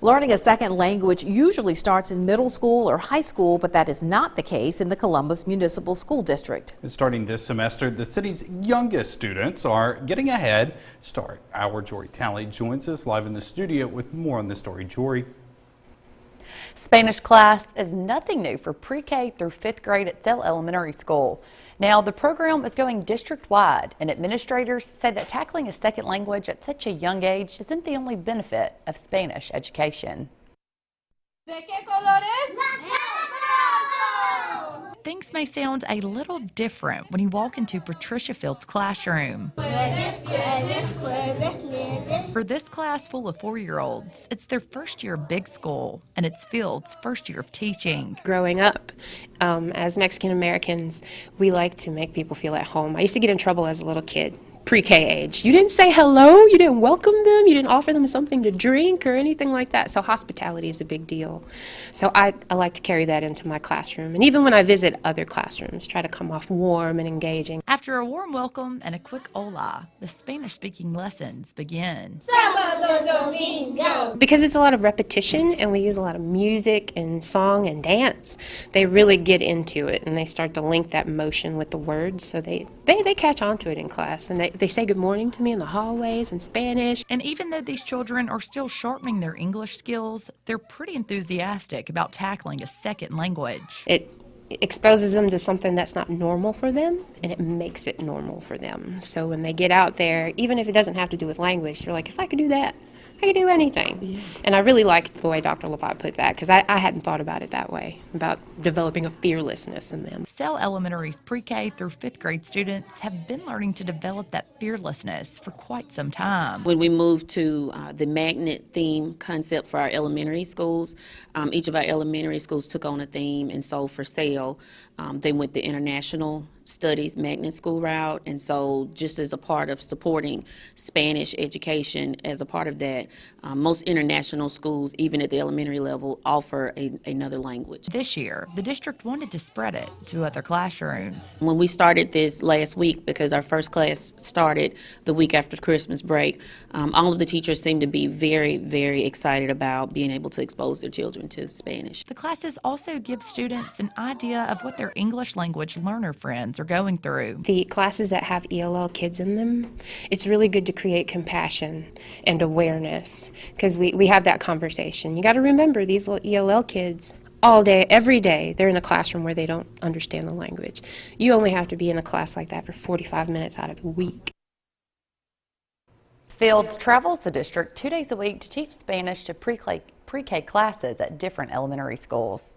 Learning a second language usually starts in middle school or high school, but that is not the case in the Columbus Municipal School District. Starting this semester, the city's youngest students are getting ahead. Our Jory Talley joins us live in the studio with more on this story. Jory. Spanish class is nothing new for pre-K through 5th grade at Sale Elementary School. Now, the program is going district-wide, and administrators say that tackling a second language at such a young age isn't the only benefit of Spanish education. ¿De qué colores? Things may sound a little different when you walk into Patricia Field's classroom. For this class full of 4-year-olds, it's their first year of big school, and it's Field's first year of teaching. Growing up, as Mexican Americans, we like to make people feel at home. I used to get in trouble as a little kid. Pre-K age. You didn't say hello, you didn't welcome them, you didn't offer them something to drink or anything like that. So hospitality is a big deal. So I like to carry that into my classroom. And even when I visit other classrooms, try to come off warm and engaging. After a warm welcome and a quick hola, the Spanish-speaking lessons begin. Because it's a lot of repetition and we use a lot of music and song and dance, they really get into it and they start to link that motion with the words. So they catch on to it in class, and they say good morning to me in the hallways in Spanish. And even though these children are still sharpening their English skills, they're pretty enthusiastic about tackling a second language. It exposes them to something that's not normal for them, and it makes it normal for them. So when they get out there, even if it doesn't have to do with language, they're like, if I could do that, I could do anything. Yeah. And I really liked the way Dr. Labat put that, because I hadn't thought about it that way, about developing a fearlessness in them. Sale Elementary's pre-K through 5th grade students have been learning to develop that fearlessness for quite some time. When we moved to the magnet theme concept for our elementary schools, each of our elementary schools took on a theme, and so for Sale, they went the international studies magnet school route, and so just as a part of supporting Spanish education, as a part of that, most international schools, even at the elementary level, offer another language. This year, the district wanted to spread it to other classrooms. When we started this last week, because our first class started the week after Christmas break, all of the teachers seemed to be very, very excited about being able to expose their children to Spanish. The classes also give students an idea of what their English language learner friends are going through. The classes that have ELL kids in them, it's really good to create compassion and awareness, because we have that conversation. You got to remember, these little ELL kids, all day, every day, they're in a classroom where they don't understand the language. You only have to be in a class like that for 45 minutes out of a week. Fields travels the district 2 days a week to teach Spanish to pre-K classes at different elementary schools.